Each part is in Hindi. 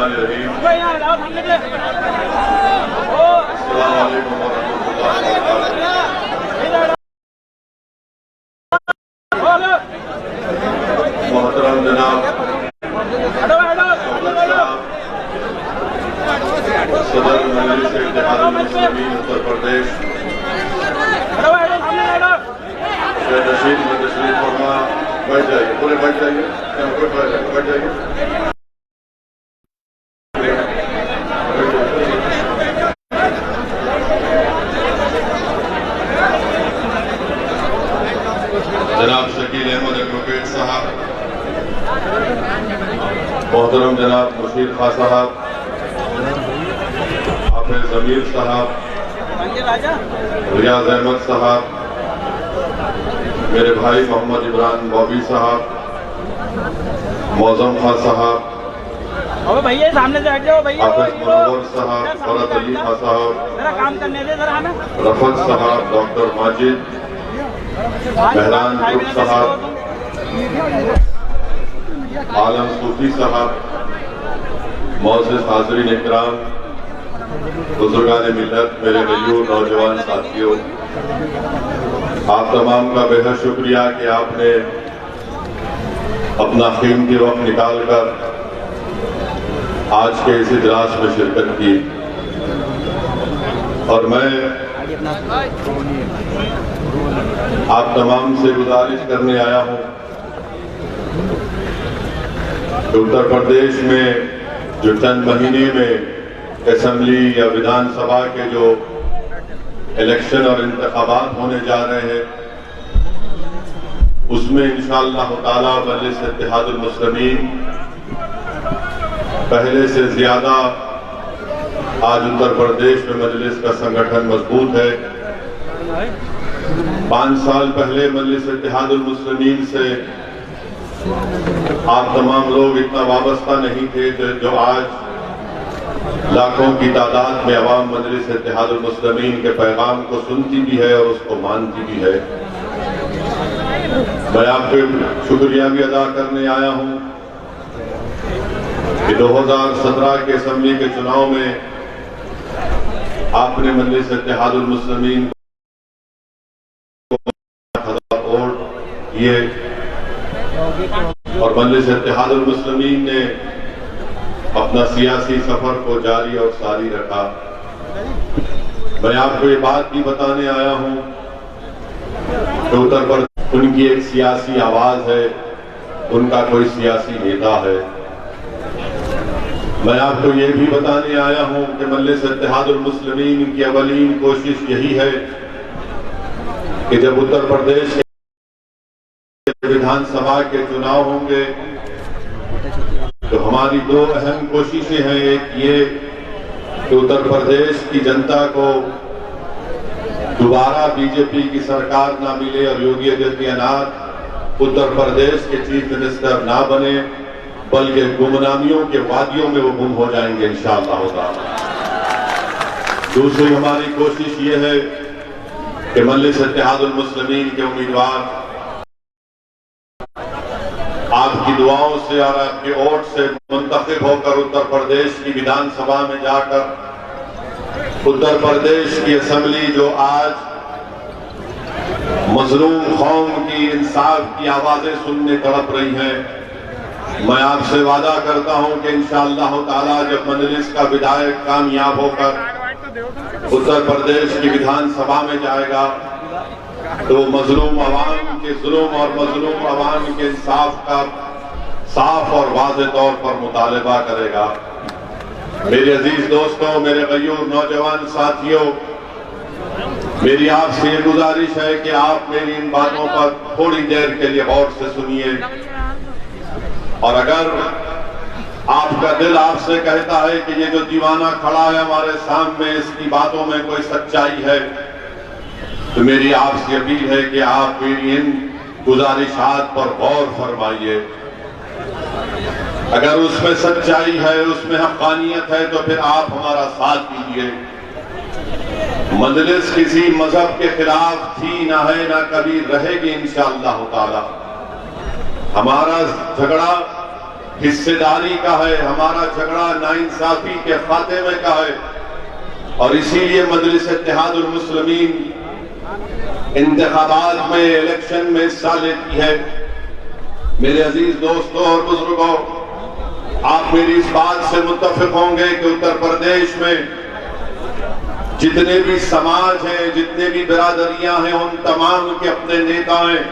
बिस्मिल्लाहिर्रहमानिर्रहीम। अस्सलामु अलैकुम वरहमतुल्लाहि वबरकातुहू। मोहतरम जनाब सदर मजलिस इत्तेहादुल मुस्लिमीन उत्तर प्रदेश तशरीफ फरमा, बैठ जाइए, पूरे बैठ जाइए, बैठ जाइए। जनाब शकील अहमद एडवोकेट साहब, मोहतरम जनाब मुशीर खां साहब, हाफिज जमीर साहब, रियाज अहमद साहब, मेरे भाई मोहम्मद इमरान बॉबी साहब, मौजम खां साहब, भैया सामने से हट जाओ भैया, हाफिज मुनव्वर साहब, फरत अली खां साहब, काम करने दे जरा हमें, रफत साहब, डॉक्टर माजिद, मेहरान ग्रुप साहब, आलम सूफी साहब, मौजूद हाज़रीन इकराम, बुजुर्गान मिल्लत, मेरे गयूर नौजवान साथियों, आप तमाम का बेहद शुक्रिया कि आपने अपना कीमती वक्त निकाल कर आज के इस इजलास में शिरकत की। और मैं आप तमाम से गुजारिश करने आया हूं कि उत्तर प्रदेश में जो चंद महीने में असेंबली या विधानसभा के जो इलेक्शन और इंतखाबात होने जा रहे हैं, उसमें इंशाअल्लाह ताला मजलिस इत्तेहादुल मुस्लिमीन पहले से ज्यादा आज उत्तर प्रदेश में मजलिस का संगठन मजबूत है। 5 साल पहले मजलिस इत्तेहादुल मुस्लिमीन से आप तमाम लोग इतना वाबस्ता नहीं थे जो आज लाखों की तादाद में अवाम मजलिस इत्तेहादुल मुस्लिमीन के पैगाम को सुनती भी है और उसको मानती भी है। मैं आपके शुक्रिया भी अदा करने आया हूं कि 2017 के असेंबली के चुनाव में आपने मजलिस इत्तेहादुल मुस्लिमीन को वोट किए और मजलिस इत्तेहादुल मुस्लिमीन ने अपना सियासी सफर को जारी और सारी रखा। मैं आपको ये बात भी बताने आया हूं कि उत्तर प्रदेश उनकी एक सियासी आवाज है, उनका कोई सियासी नेता है। मैं आपको ये भी बताने आया हूं कि मजलिस इत्तेहादुल मुस्लिमीन की अवलीन कोशिश यही है कि जब उत्तर प्रदेश के विधानसभा के चुनाव होंगे तो हमारी 2 अहम कोशिशें हैं। एक ये कि उत्तर प्रदेश की जनता को दोबारा बीजेपी की सरकार ना मिले और योगी आदित्यनाथ उत्तर प्रदेश के चीफ मिनिस्टर ना बने, बल्कि गुमनामियों के वादियों में वो गुम हो जाएंगे इंशाअल्लाह ताला। दूसरी हमारी कोशिश ये है कि मजलिस इत्तेहादुल मुस्लिमीन के उम्मीदवार आपकी दुआओं से और आपके वोट से मुंतखब होकर उत्तर प्रदेश की विधानसभा में जाकर उत्तर प्रदेश की असेंबली जो आज मजलूम कौम की इंसाफ की आवाजें सुनने तड़प रही हैं, मैं आपसे वादा करता हूं कि इंशाअल्लाह ताला जब मजलिस का विधायक कामयाब होकर उत्तर प्रदेश की विधानसभा में जाएगा तो मजलूम अवाम के जुल्म और मजलूम अवाम के इंसाफ का साफ और वाज़ेह तौर पर मुतालबा करेगा। मेरे अजीज दोस्तों, मेरे गयूर नौजवान साथियों, मेरी आपसे ये गुजारिश है कि आप मेरी इन बातों पर थोड़ी देर के लिए गौर से सुनिए और अगर आपका दिल आपसे कहता है कि ये जो दीवाना खड़ा है हमारे सामने, इसकी बातों में कोई सच्चाई है, तो मेरी आपसे अपील है कि आप मेरी इन गुजारिशात पर गौर फरमाइए। अगर उसमें सच्चाई है, उसमें हक़ानियत है, तो फिर आप हमारा साथ दीजिए। मजलिस किसी मजहब के खिलाफ थी, ना है, ना कभी रहेगी इंशाअल्लाह ताला। हमारा झगड़ा हिस्सेदारी का है, हमारा झगड़ा नाइंसाफी के खात्मे का है। और इसीलिए मजलिस इत्तेहादुल मुस्लिमीन इंतखाबात में, इलेक्शन में हिस्सा लेती है। मेरे अजीज दोस्तों और बुजुर्गों, आप मेरी इस बात से मुत्तफिक होंगे कि उत्तर प्रदेश में जितने भी समाज हैं, जितने भी बिरादरियां हैं, उन तमाम के अपने नेता हैं,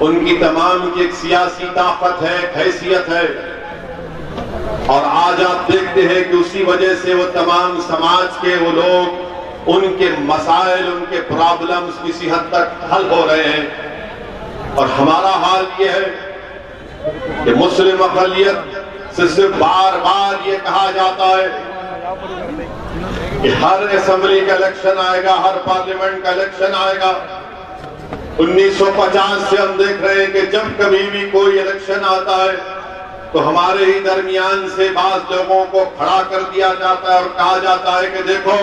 उनकी तमाम की एक सियासी ताकत है, एक हैसियत है। और आज आप देखते हैं कि उसी वजह से वो तमाम समाज के वो लोग, उनके मसाइल, उनके प्रॉब्लम्स किसी हद तक हल हो रहे हैं। और हमारा हाल ये है कि मुस्लिम अक़लियत से सिर्फ बार बार ये कहा जाता है कि हर असेंबली का इलेक्शन आएगा, हर पार्लियामेंट का इलेक्शन आएगा। 1950 से हम देख रहे हैं कि जब कभी भी कोई इलेक्शन आता है तो हमारे ही दरमियान से बाज लोगों को खड़ा कर दिया जाता है और कहा जाता है कि देखो,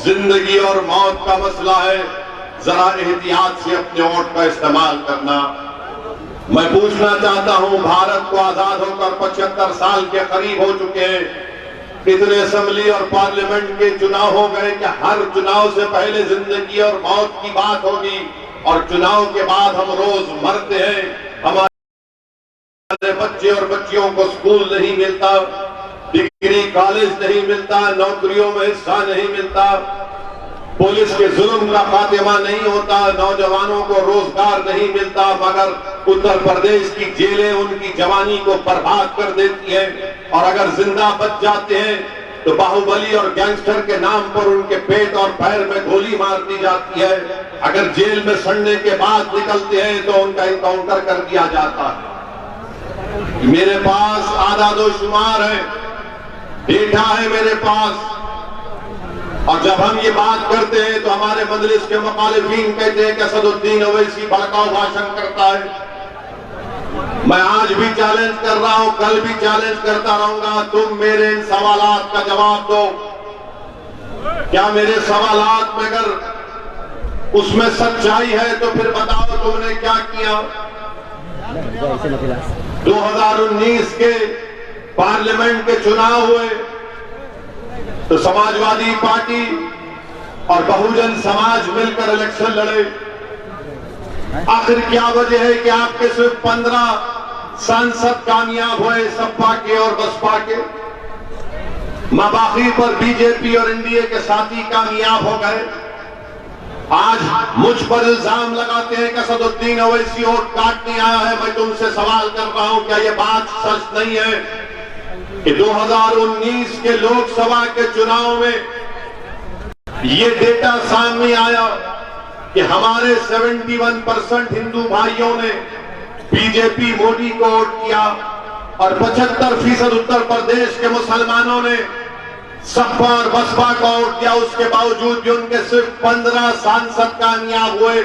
जिंदगी और मौत का मसला है, जरा एहतियात से अपने वोट का इस्तेमाल करना। मैं पूछना चाहता हूं, भारत को आजाद होकर 75 साल के करीब हो चुके हैं। इतने असेंबली और पार्लियामेंट के चुनाव हो गए कि हर चुनाव से पहले जिंदगी और मौत की बात होगी, और चुनाव के बाद हम रोज मरते हैं। हमारे बच्चे और बच्चियों को स्कूल नहीं मिलता, डिग्री कॉलेज नहीं मिलता, नौकरियों में हिस्सा नहीं मिलता, पुलिस के जुल्म का खात्मा नहीं होता, नौजवानों को रोजगार नहीं मिलता। मगर उत्तर प्रदेश की जेलें उनकी जवानी को बर्बाद कर देती हैं। और अगर जिंदा बच जाते हैं तो बाहुबली और गैंगस्टर के नाम पर उनके पेट और पैर में गोली मार दी जाती है। अगर जेल में सड़ने के बाद निकलते हैं तो उनका इनकाउंटर कर दिया जाता है। मेरे पास आदादोशुमार है, डेटा है मेरे पास। और जब हम ये बात करते हैं तो हमारे मजलिस के मुखालिफीन कहते हैं कि असदुद्दीन ओवैसी भड़काऊ भाषण करता है। मैं आज भी चैलेंज कर रहा हूं, कल भी चैलेंज करता रहूंगा। तुम मेरे इन सवालात का जवाब दो। क्या मेरे सवालात में अगर उसमें सच्चाई है तो फिर बताओ तुमने क्या किया। 2019 के पार्लियामेंट के चुनाव हुए तो समाजवादी पार्टी और बहुजन समाज मिलकर इलेक्शन लड़े। आखिर क्या वजह है कि आपके सिर्फ 15 सांसद कामयाब हुए, सपा के और बसपा के। बाकी पर बीजेपी और एनडीए के साथी कामयाब हो गए। आज मुझ पर इल्जाम लगाते हैं कि असदुद्दीन ओवैसी वोट काटने आया है। मैं तुमसे सवाल कर रहा हूं, क्या यह बात सच नहीं है कि 2019 के लोकसभा के चुनाव में ये डेटा सामने आया कि हमारे 71% हिंदू भाइयों ने बीजेपी मोदी को वोट किया और 75% उत्तर प्रदेश के मुसलमानों ने सपा और बसपा को वोट किया। उसके बावजूद भी उनके सिर्फ 15 सांसद कामयाब हुए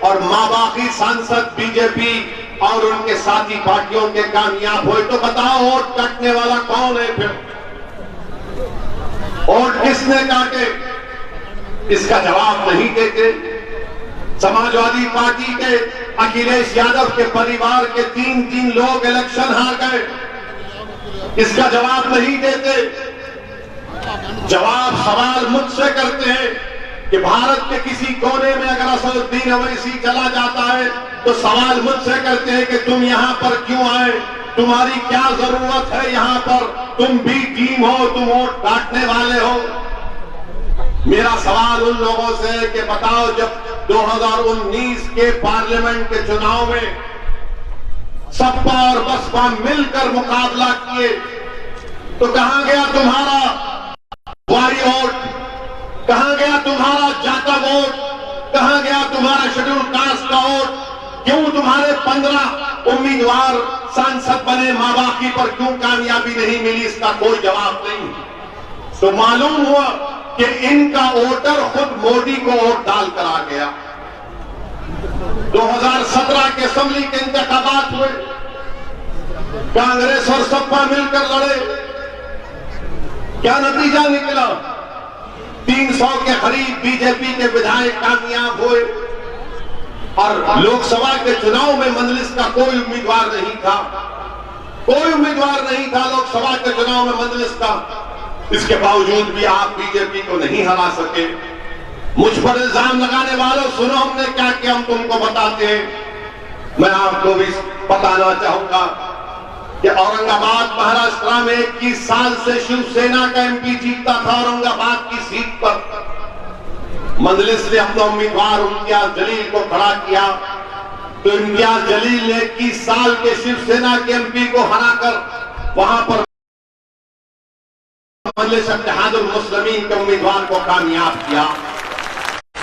और बाकी सांसद बीजेपी और उनके साथी पार्टियों के कामयाब हुए। तो बताओ, वोट काटने वाला कौन है? फिर वोट किसने काटे? इसका जवाब नहीं देते। समाजवादी पार्टी के अखिलेश यादव के परिवार के 3 लोग इलेक्शन हार गए। इसका जवाब नहीं देते। जवाब सवाल मुझसे करते हैं कि भारत के किसी कोने में अगर असदुद्दीन ओवैसी चला जाता है तो सवाल मुझसे करते हैं कि तुम यहां पर क्यों आए, तुम्हारी क्या जरूरत है यहां पर, तुम भी टीम हो, तुम वोट काटने वाले हो। मेरा सवाल उन लोगों से है कि बताओ, जब 2019 के पार्लियामेंट के चुनाव में सपा और बसपा मिलकर मुकाबला किए तो कहां गया तुम्हारा वारी वोट, कहां गया तुम्हारा जाता वोट, कहां गया तुम्हारा शेड्यूल कास्ट का वोट? क्यों तुम्हारे 15 उम्मीदवार सांसद बने, बाकी पर क्यों कामयाबी नहीं मिली? इसका कोई जवाब नहीं। तो मालूम हुआ कि इनका वोटर खुद मोदी को वोट डालकर आ गया। 2017 के असेंबली के इंतखाबात हुए, कांग्रेस और सपा मिलकर लड़े। क्या नतीजा निकला? 300 के करीब बीजेपी के विधायक कामयाब हुए और लोकसभा के चुनाव में मजलिस का कोई उम्मीदवार नहीं था। कोई उम्मीदवार नहीं था लोकसभा के चुनाव में मजलिस का। इसके बावजूद भी आप बीजेपी को नहीं हरा सके। मुझ पर इल्जाम लगाने वालों, सुनो हमने क्या किया, हम तुमको बताते हैं। मैं आपको भी बताना चाहूंगा कि औरंगाबाद महाराष्ट्र में 21 साल से शिवसेना का एमपी जीतता था औरंगाबाद की सीट पर। मजलिस ने अपना उम्मीदवार इम्तियाज जलील को खड़ा किया, तो इम्तियाज जलील ने 21 साल के शिवसेना के एमपी को हराकर वहां पर मजलिस इत्तेहादुल मुस्लिमीन के उम्मीदवार को कामयाब किया।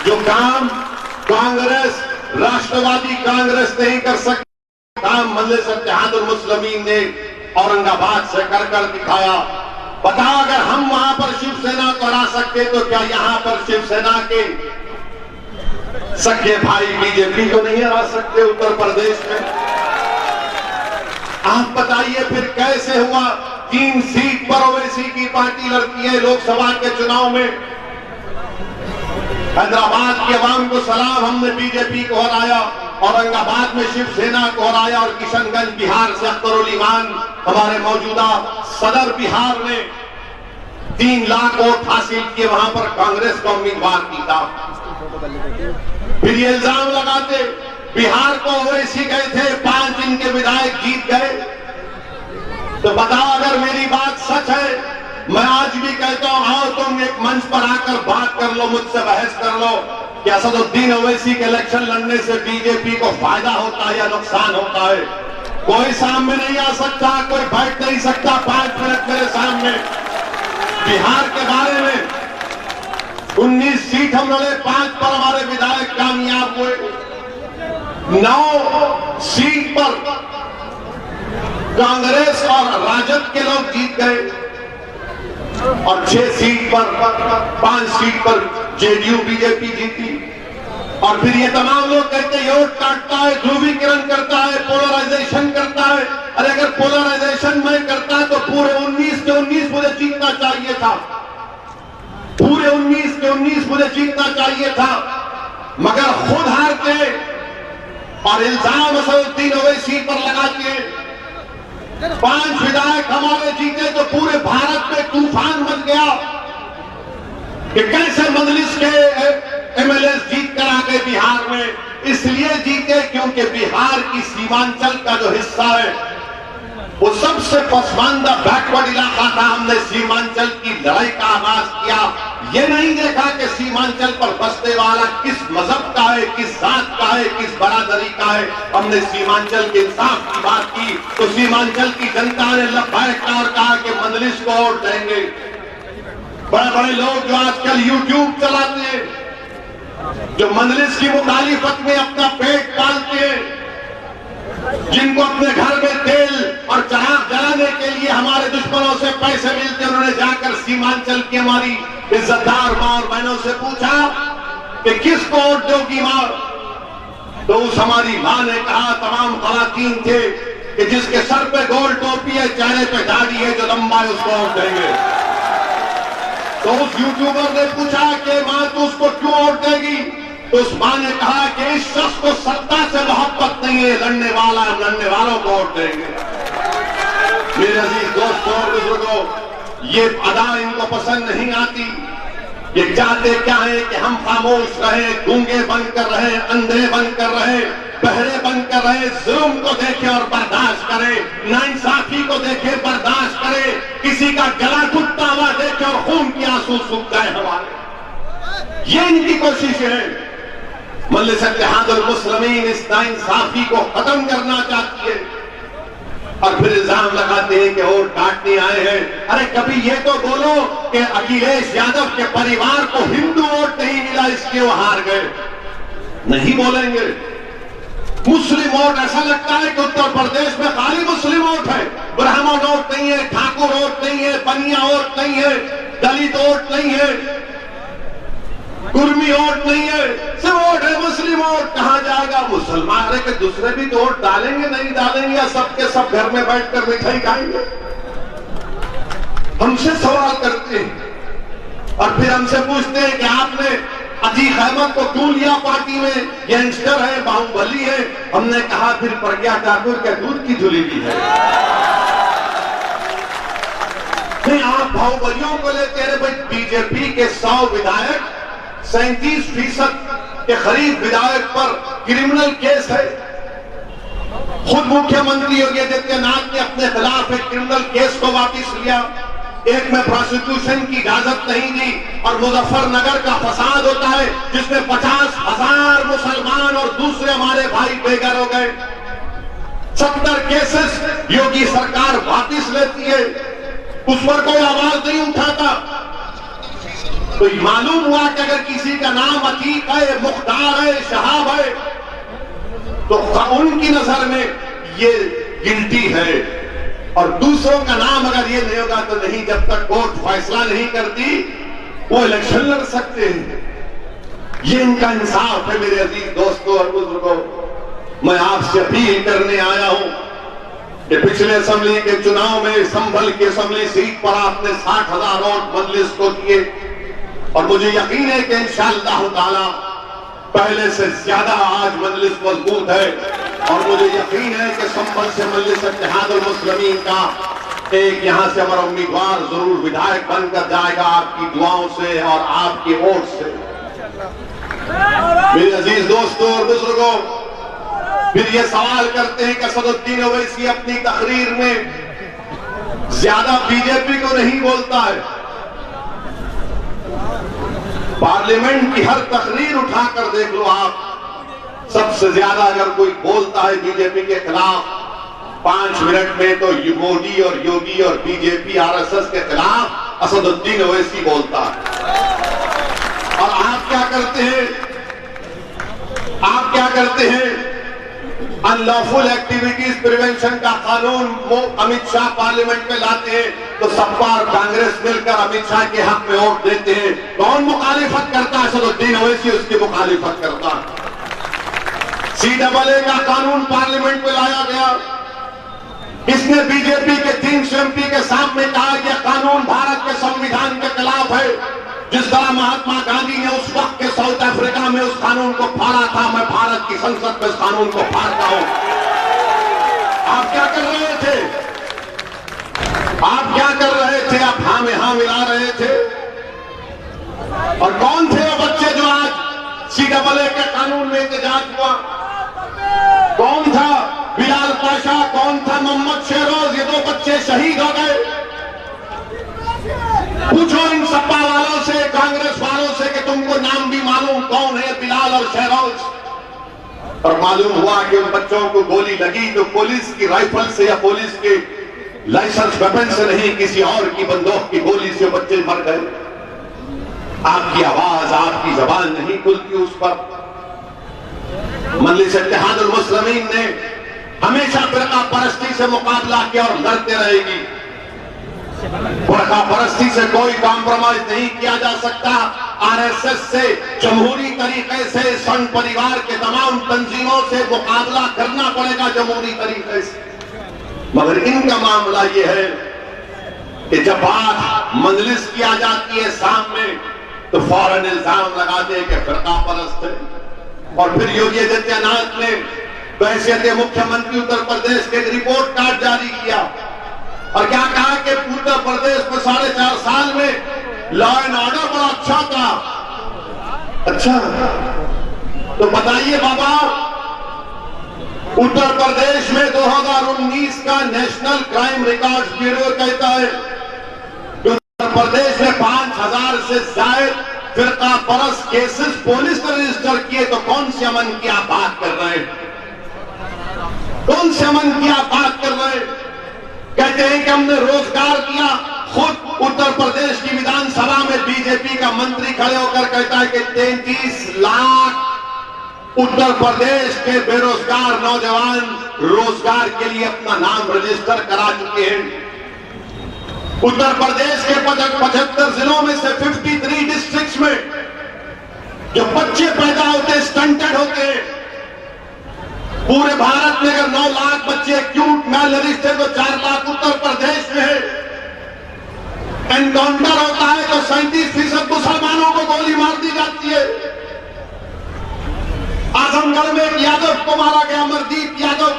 जो काम कांग्रेस, राष्ट्रवादी कांग्रेस नहीं कर सकती, काम मजलिस इत्तेहादुल मुस्लिमीन ने औरंगाबाद से कर दिखाया। बताओ, अगर हम वहां पर शिवसेना को हरा सकते तो क्या यहां पर शिवसेना के सगे भाई बीजेपी को नहीं हरा सकते उत्तर प्रदेश में? आप बताइए फिर कैसे हुआ? 3 सीट पर ओवैसी की पार्टी लड़ती है लोकसभा के चुनाव में। हैदराबाद के अवाम को सलाम, हमने बीजेपी को हराया, औरंगाबाद में शिवसेना को हराया, और किशनगंज बिहार से अख्तरुल ईमान हमारे मौजूदा सदर बिहार ने 3 लाख वोट हासिल किए, वहां पर कांग्रेस का उम्मीदवार जीता। फिर ये इल्जाम लगाते बिहार को ओवैसी गए थे, 5 इनके विधायक जीत गए। तो बताओ, अगर मेरी बात सच है, मैं आज भी कहता हूं, आओ तुम एक मंच पर आकर बात कर लो, मुझसे बहस कर लो कि असदुद्दीन ओवैसी के इलेक्शन लड़ने से बीजेपी को फायदा होता है या नुकसान होता है। कोई सामने नहीं आ सकता, कोई बैठ नहीं सकता 5 मिनट मेरे सामने। बिहार के बारे में 19 सीट हम लड़े, 5 पर हमारे विधायक कामयाब हुए। 9 सीट पर कांग्रेस और राजद के लोग जीत गए, और 6 सीट पर 5 सीट पर जेडीयू बीजेपी जीती। और फिर ये तमाम लोग कहते हैं वोट काटता है, ध्रुवीकरण करता है, पोलराइजेशन करता है। अरे अगर पोलराइजेशन मैं करता तो पूरे 19 के 19 मुझे जीतना चाहिए था, पूरे 19 के 19 मुझे जीतना चाहिए था, मगर खुद हारते और इल्जाम असदुद्दीन ओवैसी पर लगाते। 5 विधायक हमारे जीते तो पूरे भारत में तूफान मच गया कि कैसे मजलिस के एमएलए जीत कर आ गए बिहार में। इसलिए जीते क्योंकि बिहार की सीमांचल का जो हिस्सा है वो सबसे पसमानदा बैकवर्ड इलाका था। हमने सीमांचल की लड़ाई का आगाज किया, ये नहीं देखा कि सीमांचल पर बसने वाला किस मजहब का है, किस जात का है, किस बरादरी का है। हमने सीमांचल के इंसाफ की बात की तो सीमांचल की जनता ने लब्बैक और कहा कि मजलिस को वोट देंगे। बड़े बड़े लोग जो आजकल यूट्यूब चलाते हैं, जो मजलिस की मुखालिफत में अपना पेट पालते हैं, जिनको अपने घर में तेल और चिराग जलाने के लिए हमारे दुश्मनों से पैसे मिलते, उन्होंने जाकर सीमांचल की हमारी इज्जतदार मां और बहनों से पूछा कि किसको वोट दोगी मां? तो उस हमारी मां ने कहा, तमाम खवातीन थे, कि जिसके सर पे गोल टोपी है, चेहरे पे दाढ़ी है, जो लंबा है उसको वोट देंगे। तो उस यूट्यूबर ने पूछा कि मां तू उसको क्यों वोट देगी? तो उस मां ने कहा कि इस शख्स को सत्ता से मोहब्बत नहीं है, लड़ने वालों को वोट देंगे। मेरे अजीज दोस्तों और बुजुर्गों, ये अदा इनको पसंद नहीं आती। ये चाहते क्या है कि हम खामोश रहे, गूंगे बनकर रहे, अंधे बनकर रहे, बहरे बनकर रहे, जुल्म को देखे और बर्दाश्त करे, नाइंसाफी को देखे बर्दाश्त करे, किसी का गला घुटता हुआ देखे और खून के आंसू सूख जाए हमारे। ये इनकी कोशिश है। मजलिस इत्तेहादुल मुस्लिमीन इस नाइंसाफी को खत्म करना चाहती है और फिर इल्जाम लगाते हैं कि वोट काटने आए हैं। अरे कभी ये तो बोलो कि अखिलेश यादव के परिवार को हिंदू वोट नहीं मिला इसलिए वो हार गए। नहीं बोलेंगे। मुस्लिम वोट, ऐसा लगता है कि उत्तर प्रदेश में खाली मुस्लिम वोट है, ब्राह्मण वोट नहीं है, ठाकुर वोट नहीं है, बनिया वोट नहीं है, दलित वोट नहीं है, कुर्मी वोट नहीं है, सिर्फ वोट है मुस्लिम वोट। कहां जाएगा मुसलमान? अरे कि दूसरे भी तो वोट डालेंगे नहीं डालेंगे, या सबके सब घर में बैठकर मिठाई खाएंगे? हमसे सवाल करते हैं और फिर हमसे पूछते हैं कि आपने अतीक अहमद को क्यों लिया पार्टी में? यंगस्टर है, बाहुबली है। हमने कहा फिर प्रज्ञा ठाकुर के दूध की धुली भी है। नहीं, आप बाहुबलियों को लेते हैं भाई। बीजेपी के 100 विधायक 37% के करीब विधायक पर क्रिमिनल केस है। खुद मुख्यमंत्री योगी आदित्यनाथ ने अपने खिलाफ एक क्रिमिनल केस को वापस लिया। एक में प्रोसिक्यूशन की इजाजत नहीं दी और मुजफ्फरनगर का फसाद होता है जिसमें 50,000 मुसलमान और दूसरे हमारे भाई बेघर हो गए। 70 केसेस योगी सरकार वापस लेती है, उस पर कोई आवाज नहीं उठाता। तो मालूम हुआ कि अगर किसी का नाम अतीक है, मुख्तार है, शहाब है, तो उनकी नजर में ये गिल्टी है, और दूसरों का नाम अगर ये नहीं होगा तो नहीं। जब तक कोर्ट फैसला नहीं करती वो इलेक्शन लड़ सकते हैं। ये इनका इंसाफ है। मेरे अजीज दोस्तों और बुजुर्गों, मैं आपसे अपील करने आया हूं कि पिछले असेंबली के चुनाव में संभल की असेंबली सीट पर आपने 60,000 वोट मजलिस को दिए, और मुझे यकीन है कि इंशाअल्लाह ताला पहले से ज्यादा आज मजलिस मजबूत है। और मुझे यकीन है कि संभल से मजलिस इत्तेहादुल मुस्लिमीन का एक यहां से हमारा उम्मीदवार जरूर विधायक बनकर जाएगा, आपकी दुआओं से और आपकी वोट से। मेरे अजीज दोस्तों और बुजुर्गों, फिर ये सवाल करते हैं कि असदुद्दीन ओवैसी अपनी तकरीर में ज्यादा बीजेपी को नहीं बोलता है। पार्लियामेंट की हर तकरीर उठाकर देख लो आप, सबसे ज्यादा अगर कोई बोलता है बीजेपी के खिलाफ 5 मिनट में, तो मोदी और योगी और बीजेपी आरएसएस के खिलाफ असदुद्दीन ओवैसी बोलता है। और आप क्या करते हैं? आप क्या करते हैं? अनलॉफुल एक्टिविटीज प्रिवेंशन का कानून वो अमित शाह पार्लियामेंट में लाते हैं, तो सपा और कांग्रेस मिलकर अमित शाह के हक में वोट देते हैं। कौन मुखालिफत करता है? असदुद्दीन ओवैसी उसकी मुखालिफत करता है। CAA का कानून पार्लियामेंट में लाया गया, इसने बीजेपी के 300 MP के सामने कहा कि यह कानून भारत के संविधान के खिलाफ है। जिस तरह महात्मा गांधी ने उस वक्त के साउथ अफ्रीका में उस कानून को फाड़ा था, मैं भारत की संसद में इस कानून को फाड़ता हूं। आप क्या कर रहे थे? आप क्या कर रहे थे? आप हाँ में हाँ मिला रहे थे। और कौन थे वो बच्चे जो आज CAA के कानून में एहतजाज हुआ? कौन था बिलाल पाशा? कौन था मोहम्मद शेरोज? ये 2 बच्चे शहीद हो गए। पूछो इन सपा वालों से, कांग्रेस वालों से कि तुमको नाम भी मालूम कौन है बिलाल और शेरोज? और मालूम हुआ कि उन बच्चों को गोली लगी तो पुलिस की राइफल से या पुलिस के लाइसेंस वेपन से नहीं, किसी और की बंदूक की गोली से बच्चे मर गए। आपकी आवाज, आपकी जबान नहीं खुलती उस पर। मजलिस इत्तेहादुल मुस्लिमीन ने हमेशा फिरका परस्ती से मुकाबला किया और लड़ते रहेगी। फिरका परस्ती से कोई कॉम्प्रोमाइज नहीं किया जा सकता। आरएसएस से, जमहूरी तरीके से, संघ परिवार के तमाम तंजीमों से मुकाबला करना पड़ेगा जमहूरी तरीके से। मगर इनका मामला यह है कि जब बात मजलिस की आ जाती है सामने, तो फौरन इल्जाम लगाते हैं कि फिरका परस्त है। और फिर योगी आदित्यनाथ ने बहैसियत मुख्यमंत्री उत्तर प्रदेश के एक रिपोर्ट कार्ड जारी किया और क्या कहा कि उत्तर प्रदेश में 4.5 साल में लॉ एंड ऑर्डर बड़ा अच्छा था। अच्छा, तो बताइए बाबा, उत्तर प्रदेश में 2019 का नेशनल क्राइम रिकॉर्ड्स ब्यूरो कहता है कि उत्तर प्रदेश में 5,000 से ज्यादा फिरका परस्त केसेस पुलिस ने रजिस्टर किए। तो कौन से अमन की आप बात कर रहे हैं? कौन से अमन की आप बात कर रहे हैं? कहते हैं कि हमने रोजगार दिया। खुद उत्तर प्रदेश की विधानसभा में बीजेपी का मंत्री खड़े होकर कहता है कि 33 लाख उत्तर प्रदेश के बेरोजगार नौजवान रोजगार के लिए अपना नाम रजिस्टर करा चुके हैं। उत्तर प्रदेश के 75 जिलों में से 53 डिस्ट्रिक्ट्स में जो बच्चे पैदा होते स्टंटेड होते हैं। पूरे भारत में अगर 9 लाख बच्चे एक्यूट मैलनरिश्ड है तो 4 लाख उत्तर प्रदेश में है। एनकाउंटर होता है तो 37% मुसलमानों को गोली मार दी जाती है। आजमगढ़ में एक यादव को मारा गया, अमरदीप यादव।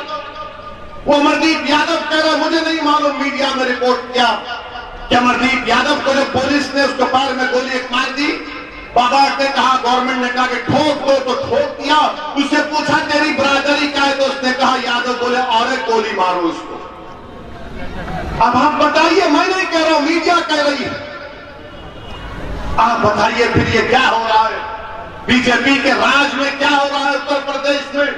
वो अमरदीप यादव कह रहा मुझे नहीं मालूम, मीडिया में रिपोर्ट किया कि अमरदीप यादव को जब पुलिस ने उसके पैर में गोली एक मार दी, बाबा ने कहा, गवर्नमेंट ने कहा कि ठोक दो, तो ठोक दिया। उससे पूछा तेरी बरादरी क्या है, तो उसने कहा यादव बोले और एक गोली मारो उसको। अब आप बताइए, मैं नहीं कह रहा हूं, मीडिया कह रही है, आप बताइए फिर ये क्या हो रहा है? बीजेपी के राज में क्या हो रहा है उत्तर प्रदेश में?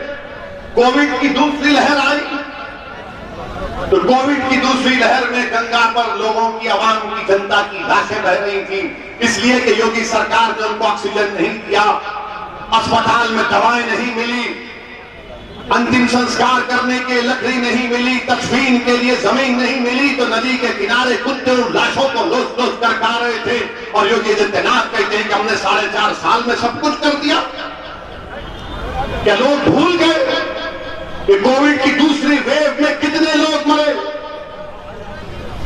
कोविड की दूसरी लहर आई, तो कोविड की दूसरी लहर में गंगा पर लोगों की, आवाम की, जनता की लाशें बह रही थी, इसलिए कि योगी सरकार ने उनको ऑक्सीजन नहीं दिया, अस्पताल में दवाएं नहीं मिली, अंतिम संस्कार करने के लकड़ी नहीं मिली, तदफीन के लिए जमीन नहीं मिली, तो नदी के किनारे कुत्ते उन लाशों को लोस लोस कर खा रहे थे। और योगी आदित्यनाथ कहते हैं कि हमने 4.5 साल में सब कुछ कर दिया। क्या लोग भूल गए कि कोविड की दूसरी वेव में कितने लोग मरे?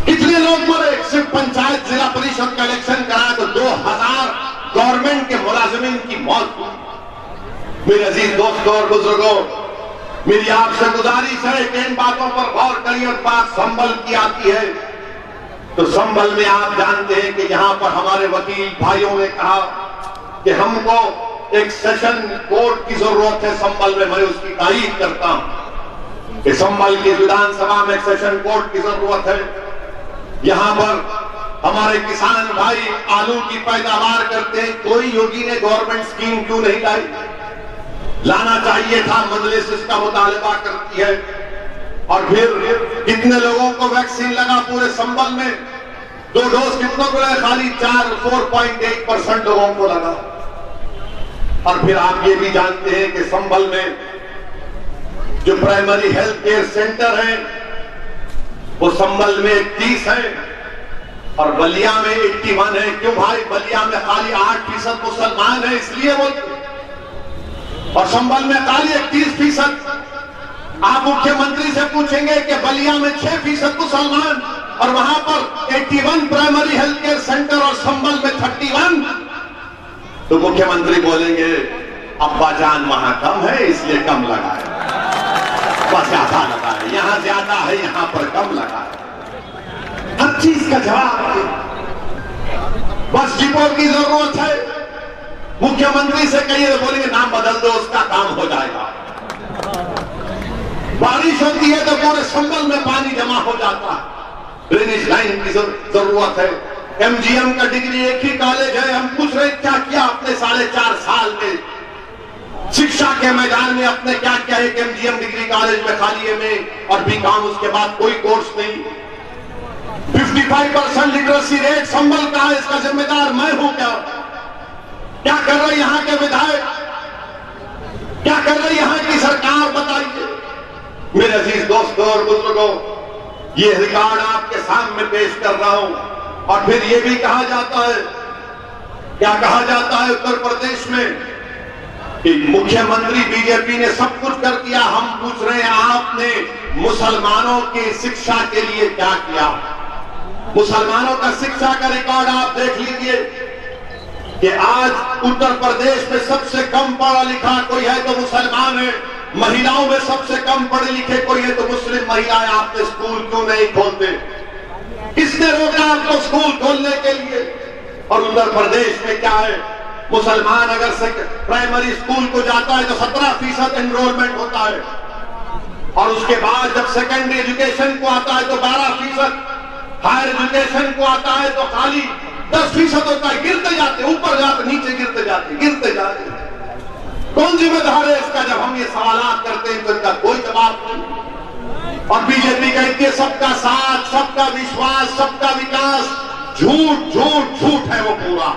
कितने लोग मरे? सिर्फ पंचायत जिला परिषद का इलेक्शन कराया तो 2000 गवर्नमेंट के मुलाजिमीन की मौत हुई। मेरे अजीज दोस्तों और बुजुर्गों, मेरी आपसे गुजारिश है कि इन बातों पर गौर करिए। और बात संभल की आती है तो संभल में आप जानते हैं कि यहां पर हमारे वकील भाइयों ने कहा कि हमको एक सेशन कोर्ट की जरूरत है संभल में। मैं उसकी तारीफ करता हूं कि संभल की विधानसभा में एक सेशन कोर्ट की जरूरत है। यहां पर हमारे किसान भाई आलू की पैदावार करते हैं, कोई योगी ने गवर्नमेंट स्कीम क्यों नहीं लाई? लाना चाहिए था, मजलिस इसका मुतालबा करती है। और फिर कितने लोगों को वैक्सीन लगा पूरे संभल में? 2 डोज कितनों को लगा? खाली 4.8% लोगों को लगा। और फिर आप ये भी जानते हैं कि संभल में जो प्राइमरी हेल्थ केयर सेंटर हैं वो संभल में 30 है और बलिया में 81 है। क्यों भाई? बलिया में खाली 8% मुसलमान है, इसलिए वो, और संभल में खाली 31%। आप मुख्यमंत्री से पूछेंगे कि बलिया में 6% मुसलमान और वहां पर 81 प्राइमरी हेल्थ केयर सेंटर और संभल में 31, तो मुख्यमंत्री बोलेंगे अब्बा जान वहां कम है इसलिए कम लगा है, बस ज्यादा लगा है, यहां ज्यादा है यहां पर कम लगा है। हर चीज का जवाब है। बस डिपो की जरूरत है, मुख्यमंत्री से कहिए तो बोलेंगे नाम बदल दो उसका काम हो जाएगा। बारिश होती है तो पूरे संभल में पानी जमा हो जाता है, ड्रेनेज लाइन की जरूरत है। एमजीएम का डिग्री एक ही कॉलेज है, हम पूछ रहे क्या किया अपने 4.5 साल में शिक्षा के मैदान में, अपने क्या किया? एक एमजीएम डिग्री कॉलेज में खाली एमए और बीकॉम, उसके बाद कोई कोर्स नहीं। 55% लिटरेसी रेट संभल का है, इसका जिम्मेदार मैं हूं क्या? क्या कर रहे यहां के विधायक? क्या कर रही यहां की सरकार? बताइए। मेरे अजीज दोस्तों और बुजुर्गों, ये रिकॉर्ड आपके सामने पेश कर रहा हूं। और फिर ये भी कहा जाता है, क्या कहा जाता है उत्तर प्रदेश में कि मुख्यमंत्री बीजेपी ने सब कुछ कर दिया। हम पूछ रहे हैं आपने मुसलमानों की शिक्षा के लिए क्या किया? मुसलमानों का शिक्षा का रिकॉर्ड आप देख लीजिए कि आज उत्तर प्रदेश में सबसे कम पढ़ा लिखा कोई है तो मुसलमान है, महिलाओं में सबसे कम पढ़े लिखे कोई है तो मुस्लिम महिलाएं। आपने स्कूल क्यों नहीं खोलते? किसने रोका आपको स्कूल खोलने के लिए? और उत्तर प्रदेश में क्या है, मुसलमान अगर से प्राइमरी स्कूल को जाता है तो 17% एनरोलमेंट होता है और उसके बाद जब सेकेंडरी एजुकेशन को आता है तो 12%, हायर एजुकेशन को आता है तो खाली 10% होता है। गिरते जाते, ऊपर जाते, नीचे गिरते जाते, गिरते जाते। कौन जिम्मेदार है इसका? जब हम ये सवालात करते हैं तो इनका कोई जवाब नहीं। और बीजेपी कहती है सबका साथ, सबका विश्वास, सबका विकास। झूठ झूठ झूठ है वो पूरा।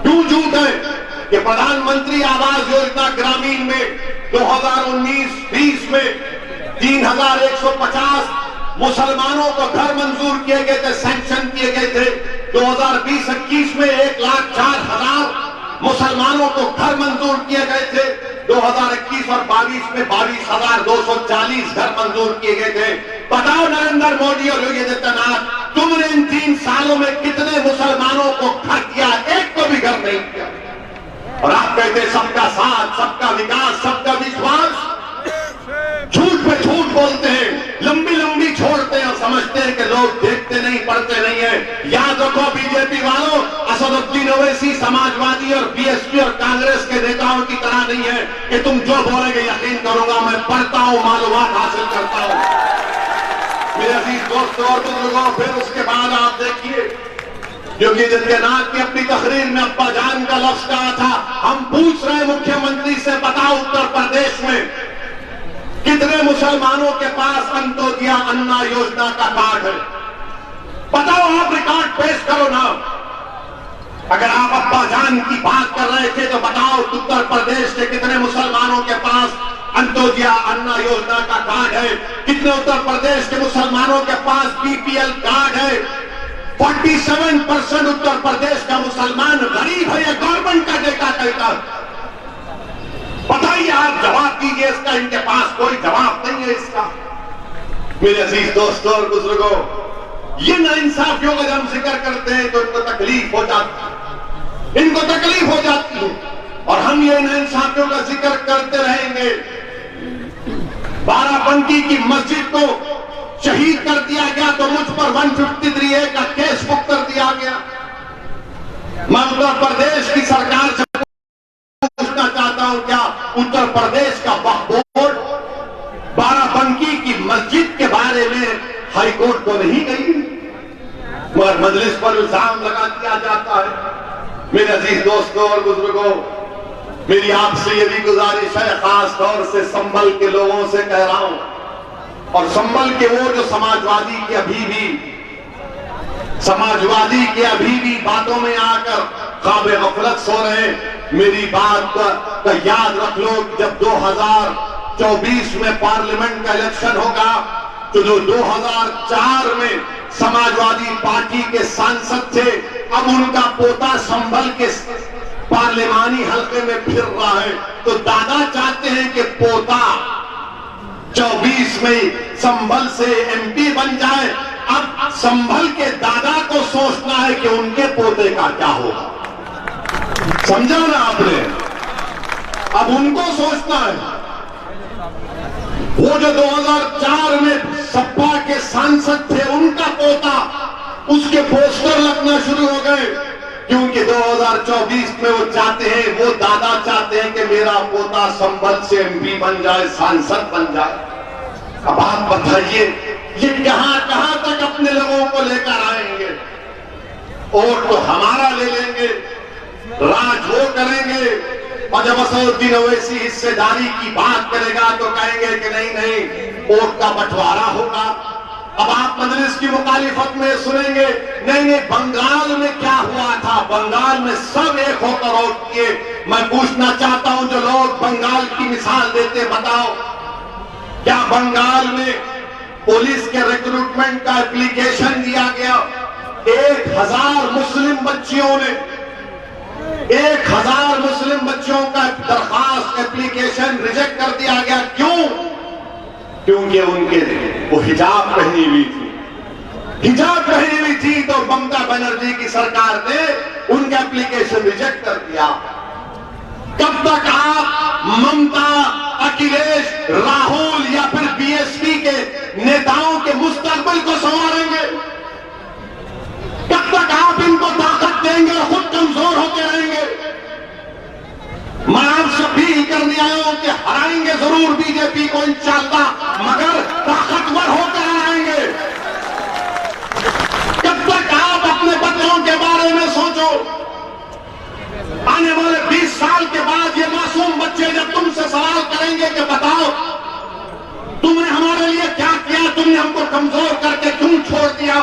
क्यों झूठ है? कि प्रधानमंत्री आवास योजना ग्रामीण में 2019-20 में 3150 मुसलमानों को घर मंजूर किए गए थे, सैंक्शन किए गए थे। 2020-21 में 1,04,000 मुसलमानों को घर मंजूर किए गए थे। 2021 और 22 में 22,240 घर मंजूर किए गए थे। बताओ नरेंद्र मोदी और योगी आदित्यनाथ, तुमने इन 3 सालों में कितने मुसलमानों को घर किया? एक को भी घर नहीं किया। और आप कहते सबका साथ, सबका विकास, सबका विश्वास। झूठ पे झूठ बोलते हैं, लंबी लंबी छोड़ते हैं और समझते हैं कि लोग देखते नहीं, पढ़ते नहीं। नहीं है। याद रखो बीजेपी वालों, असदुद्दीन ओवैसी समाजवादी और बीएसपी और कांग्रेस के नेताओं की तरह नहीं है कि तुम जो बोलेंगे यकीन करूंगा। मैं पढ़ता हूं, मालूमात हासिल करता हूं। मेरे अजीज दोस्तों और बुजुर्गों, फिर उसके बाद आप देखिए, क्योंकि आदित्यनाथ ने अपनी तकरीर में अब्बा जान का लफ्ज कहा था। हम पूछ रहे मुख्यमंत्री से, बताओ उत्तर प्रदेश में कितने मुसलमानों के पास अंत्योदय अन्ना योजना का कार्ड है? बताओ, आप रिकॉर्ड पेश करो ना। अगर आप अब्बा जान की बात कर रहे थे तो बताओ उत्तर प्रदेश के कितने मुसलमानों के पास अंत्योदय अन्ना योजना का कार्ड है? कितने उत्तर प्रदेश के मुसलमानों के पास बीपीएल कार्ड है? 47% उत्तर प्रदेश का मुसलमान गरीब है। यह गवर्नमेंट का डेटा कहता है। बताइए, आप जवाब दीजिए इसका। इनके पास कोई जवाब नहीं है इसका। मेरे अजीज दोस्तों और बुजुर्गों, ये नाइंसाफियों का जब हम जिक्र करते हैं तो इनको तकलीफ हो जाती है, इनको तकलीफ हो जाती है, और हम ये नाइंसाफियों का जिक्र करते रहेंगे। बाराबंकी की मस्जिद को शहीद कर दिया गया तो मुझ पर 153A का केस बुक कर दिया गया। मैं उत्तर प्रदेश की सरकार से पूछना चाहता हूं, क्या उत्तर प्रदेश का वक्फ बोर्ड बाराबंकी की मस्जिद के बारे में हाई कोर्ट को नहीं गई? मगर मजलिस पर इल्जाम लगा दिया जाता है। मेरे अजीज दोस्तों और बुजुर्गों, मेरी आपसे ये भी गुजारिश है, खास तौर से संभल के लोगों से कह रहा हूं, और संभल के वो जो समाजवादी के अभी भी बातों में आकर ख्वाबे गफलत सो रहे हैं। मेरी बात का याद रख लो, जब 2024 में पार्लियामेंट का इलेक्शन होगा तो जो 2004 में समाजवादी पार्टी के सांसद थे, अब उनका पोता संभल के पार्लिमानी हल्के में फिर रहा है। तो दादा चाहते हैं कि पोता 24 में संभल से एमपी बन जाए। अब संभल के दादा को सोचना है कि उनके पोते का क्या होगा। समझा ना आपने? अब उनको सोचना है। वो जो 2004 में सपा के सांसद थे, उनका पोता, उसके पोस्टर लगना शुरू हो गए, क्योंकि 2024 में वो चाहते हैं, वो दादा चाहते हैं कि मेरा पोता संभल से एमपी बन जाए, सांसद बन जाए। अब आप बताइए, ये कहां कहां तक अपने लोगों को लेकर आएंगे? वोट तो हमारा ले लेंगे, राज वो करेंगे, और जब असदुद्दीन ओवैसी हिस्सेदारी की बात करेगा तो कहेंगे कि नहीं, वोट का बंटवारा होगा। अब आप मजलिस की मुखालिफत में सुनेंगे, नहीं, बंगाल में क्या हुआ था? बंगाल में सब एक होकर वोट किए। मैं पूछना चाहता हूं, जो लोग बंगाल की मिसाल देते, बताओ, क्या बंगाल में पुलिस के रिक्रूटमेंट का एप्लीकेशन दिया गया? 1000 मुस्लिम बच्चियों ने 1000 मुस्लिम बच्चों का दरखास्त एप्लीकेशन रिजेक्ट कर दिया गया। क्यों? क्योंकि उनके वो हिजाब पहनी हुई थी। हिजाब पहनी हुई थी तो ममता बनर्जी की सरकार ने उनका एप्लीकेशन रिजेक्ट कर दिया। कब तक आप ममता, अखिलेश, राहुल या फिर बीएसपी के नेताओं के मुस्तकबिल को संवारेंगे? कब तक आप इनको ताकत देंगे और खुद कमजोर होते रहेंगे? मैं आपसे अपील करने आया हूं कि हराएंगे जरूर बीजेपी को इंशाअल्लाह, मगर ताकतवर होकर हराएंगे। कब तक आप अपने बच्चों के बारे में सोचो? आने वाले 20 साल के बाद ये मासूम बच्चे जब तुमसे सवाल करेंगे कि बताओ तुमने हमारे लिए क्या किया, तुमने हमको कमजोर करके क्यों छोड़ दिया,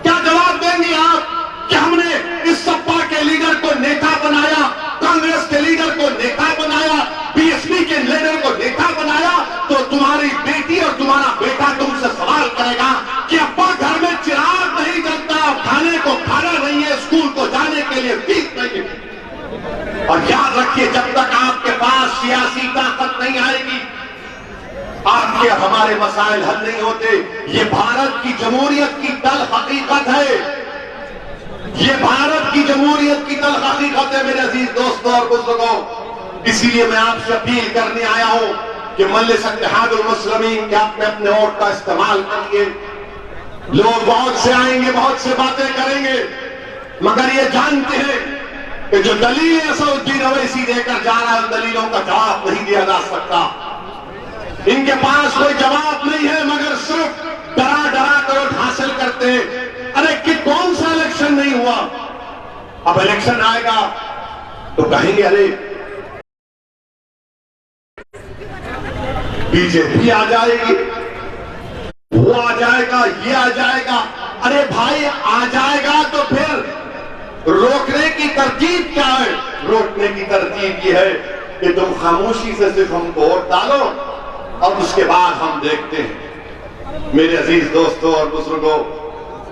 क्या जवाब देंगे आप? कि हमने इस सपा के लीडर को नेता बनाया, कांग्रेस के लीडर को नेता बनाया, बीएसपी के लीडर को नेता बनाया। तो तुम्हारी बेटी और तुम्हारा बेटा तुमसे सवाल करेगा कि अब्बा घर में चिराग नहीं जलता, खाने को खाना नहीं है, स्कूल को जाने के लिए फीस नहीं है। और याद रखिए, जब तक आपके पास सियासी ताकत नहीं आएगी, आपके हमारे मसाइल हल नहीं होते। ये भारत की जमहूरियत की तल हकीकत है, ये भारत की जमहूरियत की तल हकीकत है मेरे अजीज दोस्तों और बुजुर्गों। इसीलिए मैं आपसे अपील करने आया हूं कि मजलिस इत्तेहादुल मुस्लिमीन के अपने वोट का इस्तेमाल करिए। लोग बहुत से आएंगे, बहुत से बातें करेंगे, मगर ये जानते हैं कि जो दलील असदुद्दीन ओवैसी देकर जा रहा है, उन दलीलों का जवाब नहीं दिया जा सकता। इनके पास कोई जवाब नहीं है, मगर सिर्फ डरा डरा कर वोट हासिल करते हैं। अरे कि कौन सा इलेक्शन नहीं हुआ, अब इलेक्शन आएगा तो कहेंगे अरे बीजेपी आ जाएगी, वो आ जाएगा, ये आ जाएगा। अरे भाई आ जाएगा तो फिर रोकने की तरकीब क्या है? रोकने की तरकीब ये है कि तुम खामोशी से सिर्फ हमको वोट डालो और उसके बाद हम देखते हैं। मेरे अजीज दोस्तों और बुजुर्गों,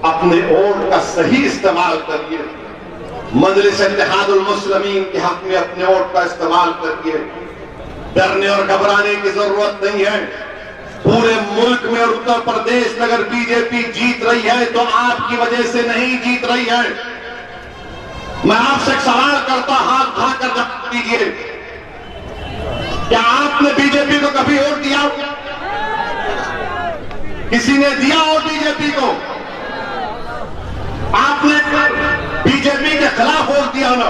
अपने वोट का सही इस्तेमाल करिए। मजलिस इत्तेहादुल मुस्लिमीन के हक में अपने वोट का इस्तेमाल करिए। डरने और घबराने की जरूरत नहीं है। पूरे मुल्क में और उत्तर प्रदेश में अगर बीजेपी जीत रही है तो आपकी वजह से नहीं जीत रही है। मैं आपसे एक सवाल करता, हाथ उठाकर जवाब दीजिए, क्या आपने बीजेपी को कभी वोट दिया? किसी ने दिया वोट बीजेपी को? आपने बीजेपी के खिलाफ वोट दिया ना?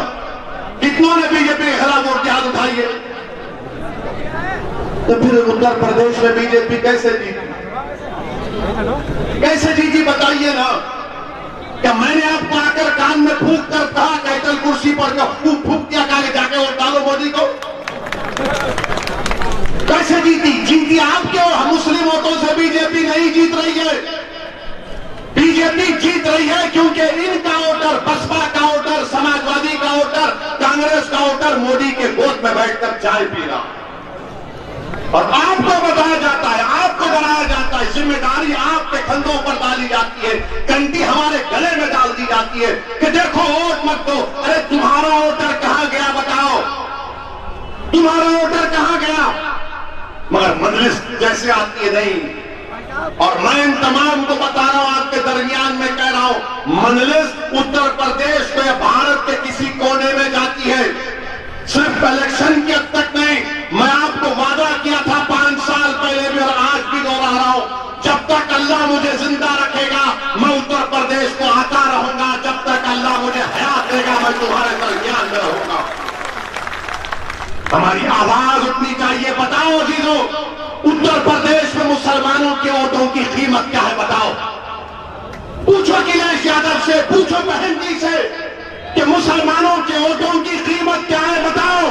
कितनों ने बीजेपी के खिलाफ वोट दिया? हाथ उठाइए। तो फिर उत्तर प्रदेश में बीजेपी कैसे जीती? कैसे जीती बताइए ना। क्या मैंने आपको आकर कान में फूंक कर कहा, कैटल कुर्सी पर फूंक फूंक दिया, कहा जाके वोट डालो मोदी को? कैसे जीती? जीती आपके मुस्लिम वोटों से बीजेपी नहीं जीत रही है। बीजेपी जीत रही है क्योंकि इनका वोटर, बसपा का वोटर, समाजवादी का वोटर, कांग्रेस का वोटर मोदी के गोद में बैठकर चाय पी रहा। और आपको बताया जाता है, आपको डराया जाता है, जिम्मेदारी आपके कंधों पर डाली जाती है, कंटी हमारे गले में डाल दी जाती है कि देखो वोट मत दो। अरे तुम्हारा वोटर कहां गया बताओ? तुम्हारा वोटर कहां गया? मगर मजलिस जैसे आती है नहीं। और मैं इन तमाम को बता रहा हूं, आपके दरमियान में कह रहा हूं, मजलिस उत्तर प्रदेश में भारत के किसी कोने में जाती है, सिर्फ इलेक्शन के हद तक नहीं। मैं आपको वादा किया था 5 साल पहले भी और आज भी दोहरा रहा हूं, जब तक अल्लाह मुझे जिंदा रखेगा मैं उत्तर प्रदेश को आता रहूंगा। जब तक अल्लाह मुझे हयात देगा मैं तुम्हारे दरमियान में रहूंगा। हमारी आवाज उठनी चाहिए। बताओ अजीजों, उत्तर प्रदेश में मुसलमानों के वोटों की कीमत क्या है? बताओ। पूछो अखिलेश यादव से, पूछो बहन जी से कि मुसलमानों के वोटों की कीमत क्या है? बताओ।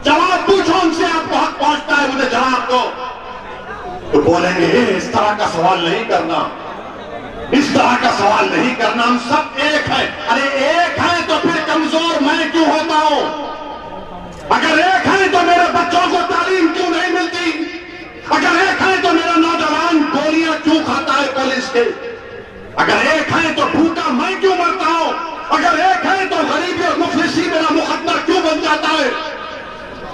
जवाब पूछो उनसे, आपको हक पहुंचता है, मुझे जवाब दो। तो बोलेंगे इस तरह का सवाल नहीं करना, इस तरह का सवाल नहीं करना, हम सब एक है। अरे एक है तो फिर कमजोर मैं क्यों होता हूं? अगर एक है तो मेरे बच्चों को तालीम क्यों नहीं मिलती? अगर एक है तो मेरा नौजवान गोलियां क्यों खाता है पुलिस के? अगर एक है तो भूखा मैं क्यों मरता हूं? अगर एक है तो गरीबी और मुफलिसी मेरा मुकद्दर क्यों बन जाता है?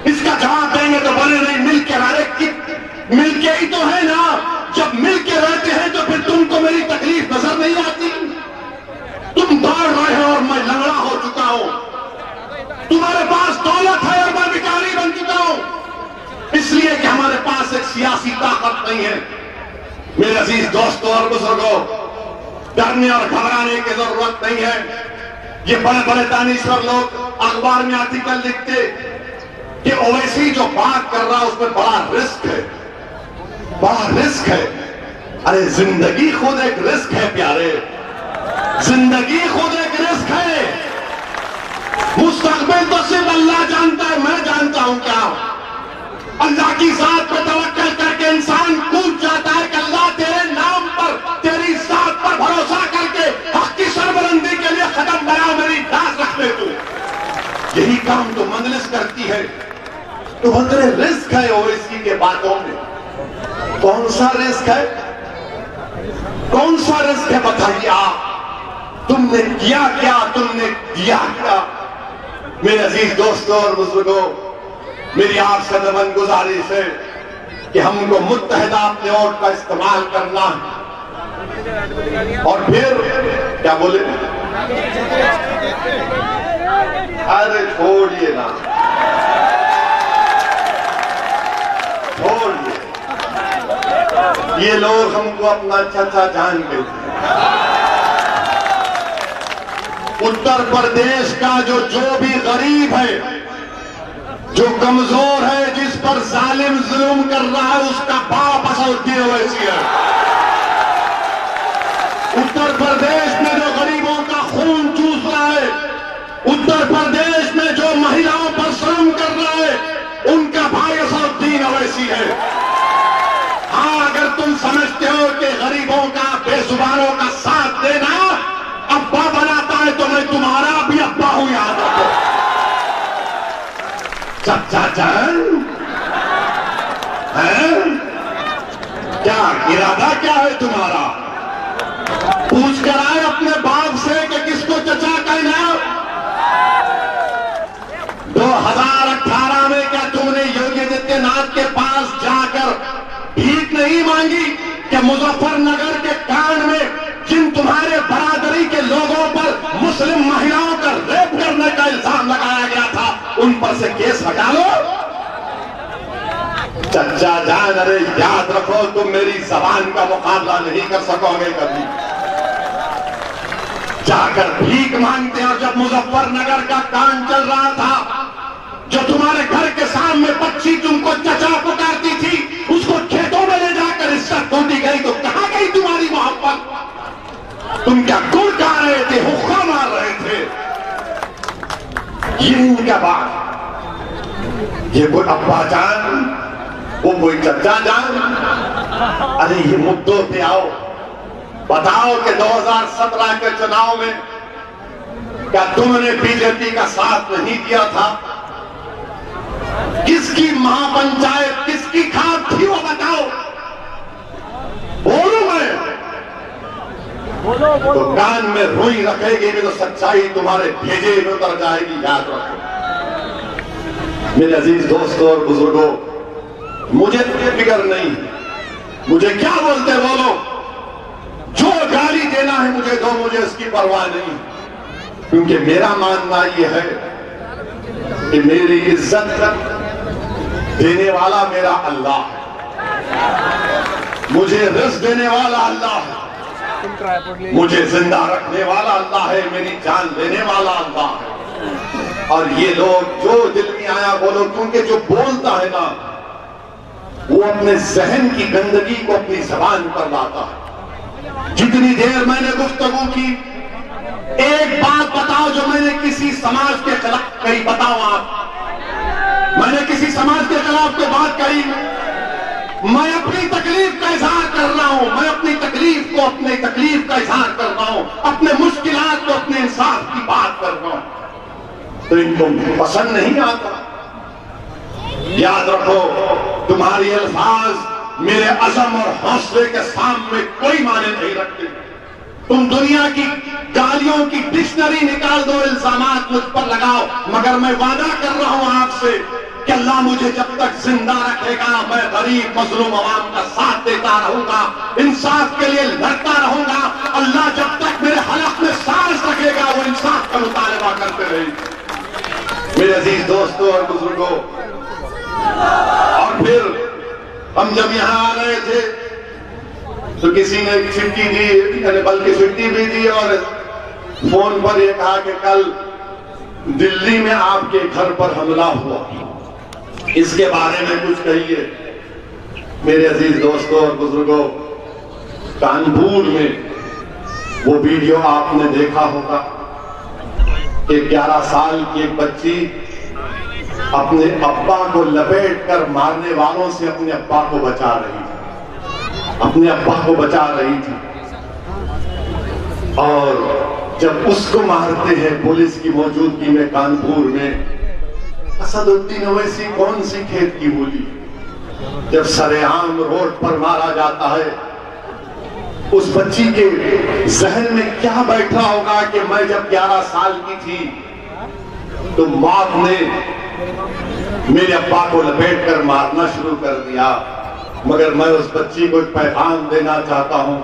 इसका जवाब देंगे तो बोले नहीं, मिलके मिलके ही तो है ना। जब मिलके रहते हैं तो फिर तुमको मेरी तकलीफ नजर नहीं आती? तुम दौड़ रहे हो और मैं लंगड़ा हो चुका हूं। तुम्हारे पास दौलत है और मैं भिखारी बन चुका हूं, इसलिए कि हमारे पास एक सियासी ताकत नहीं है। मेरे अजीज दोस्तों और बुजुर्गों, डरने और घबराने की जरूरत नहीं है। ये बड़े बड़े दानिश्वर लोग अखबार में आर्टिकल लिखते कि ओवैसी जो बात कर रहा है उसमें बड़ा रिस्क है, बड़ा रिस्क है। अरे जिंदगी खुद एक रिस्क है प्यारे, जिंदगी खुद एक रिस्क है। मुस्तकबिल तो सिर्फ अल्लाह जानता है, मैं जानता हूं क्या? अल्लाह की जात पर तवक्कल करके इंसान कूद जाता है कि अल्लाह तेरे नाम पर, तेरी जात पर भरोसा करके हक की सरबलंदी के लिए कदम बढ़ाओ, मेरी दास रख ले तू। यही काम तो मजलिस करती है। तो बंदरे रिस्क है ओवैसी के बातों में। कौन सा रिस्क है? कौन सा रिस्क है बताइए आप? तुमने किया क्या? तुमने दिया क्या? मेरे अजीज दोस्तों और बुजुर्गों, मेरी आपसे नमन गुजारिश है कि हमको मुत्तहिदा अपने वोट का इस्तेमाल करना है। और फिर क्या बोले? अरे छोड़िए ना, छोड़िए। ये लोग हमको अपना चाचा जान के उत्तर प्रदेश का जो भी गरीब है, जो कमजोर है, जिस पर जालिम जुल्म कर रहा है, उसका बाप असदुद्दीन ओवैसी है। उत्तर प्रदेश में जो गरीबों का खून चूस रहा है, उत्तर प्रदेश में जो महिलाओं पर श्रम कर रहा है, उनका भाई असदुद्दीन ओवैसी है। हाँ, अगर तुम समझते हो कि गरीबों का, बेजुबानों का साथ देना अब्बा बनाता है, तो मैं तुम्हारा भी अब्बा हूं। याद रखो चाचा जान है। क्या इरादा क्या है तुम्हारा? पूछ कर आए अपने बाप से कि किसको चचा कहना। 2018 में क्या तुमने योगी आदित्यनाथ के पास जाकर भीख नहीं मांगी कि मुजफ्फरनगर के कांड में जिन तुम्हारे बरादरी के लोगों पर मुस्लिम महिलाओं का रेप करने का इल्जाम लगाया गया था, उन पर से केस हटा लो। चचा जान, अरे याद रखो, तुम मेरी जबान का मुकाबला नहीं कर सकोगे कभी। जाकर भीख मांगते हैं। और जब मुजफ्फरनगर का कांड चल रहा था, जो तुम्हारे घर के सामने बच्ची तुमको चचा पुकारती थी, उसको खेतों में ले जाकर इज्जत खोती गई, तो कहां गई तुम्हारी मोहब्बत? तुम क्या गुड़ गा रहे थे, हुक्का मार रहे थे? ये इनका बात, ये कोई अब्बा जान, वो कोई चचा जान। अरे ये मुद्दों पे आओ, बताओ कि 2017 के चुनाव में क्या तुमने बीजेपी का साथ नहीं दिया था? किसकी महापंचायत, किसकी खाद थी, वो बताओ। बोलो मैं बोलो। तो कान में रुई रखेगी भी तो सच्चाई तुम्हारे भेजे में उतर जाएगी। याद रखो मेरे अजीज दोस्तों और बुजुर्गों, मुझे फिक्र नहीं, मुझे क्या बोलते बोलो, जो गाली देना है मुझे दो, मुझे इसकी परवाह नहीं। क्योंकि मेरा मानना यह है कि मेरी इज्जत देने वाला मेरा अल्लाह है, मुझे रिज़्क़ देने वाला अल्लाह है, मुझे जिंदा रखने वाला अल्लाह है, मेरी जान देने वाला अल्लाह है। और ये लोग जो दिल में आया बोलो, क्योंकि जो बोलता है ना, वो अपने जहन की गंदगी को अपनी जबान पर लाता है। जितनी देर मैंने गुफ्तगू की, एक बात बताओ जो मैंने किसी समाज के खिलाफ कही, बताओ आप। मैंने किसी समाज के खिलाफ कोई बात कही? मैं अपनी तकलीफ का इजहार कर रहा हूं, मैं अपनी तकलीफ को, अपनी तकलीफ का इजहार कर रहा हूं, अपने मुश्किलात को, अपने इंसाफ की बात कर रहा हूं। तो इनको पसंद नहीं आता। याद रखो, तुम्हारी अल्फाज मेरे अज़म और हौसले के सामने कोई माने नहीं रखते। तुम दुनिया की गालियों की डिक्शनरी निकाल दो, इल्जामात मुझ पर लगाओ, मगर मैं वादा कर रहा हूं आपसे कि अल्लाह मुझे जब तक जिंदा रखेगा, मैं गरीब मजलूम अवाम का साथ देता रहूंगा, इंसाफ के लिए लड़ता रहूंगा। अल्लाह जब तक मेरे हलक में सांस रखेगा, वो इंसाफ का मुतालबा करते रहेंगे। मेरे अजीज दोस्तों और बुजुर्गों, और फिर हम जब यहाँ आ रहे थे तो किसी ने चिट्ठी दी, बल्कि चिट्ठी भी दी और फोन पर यह कहा कि कल दिल्ली में आपके घर पर हमला हुआ, इसके बारे में कुछ कहिए। मेरे अजीज दोस्तों और बुजुर्गों, कानपुर में वो वीडियो आपने देखा होगा कि 11 साल की एक बच्ची अपने अब्बा को लपेट कर मारने वालों से अपने अब्बा को बचा रही थी, अपने अब्बा को बचा रही थी। और जब उसको मारते हैं पुलिस की मौजूदगी में कानपुर में, असदुद्दीन ओवैसी कौन सी खेत की बोली, जब सरेआम रोड पर मारा जाता है, उस बच्ची के जहन में क्या बैठा होगा कि मैं जब 11 साल की थी तो बाप ने मेरे अब्बा को लपेट कर मारना शुरू कर दिया। मगर मैं उस बच्ची को एक पैगाम देना चाहता हूं,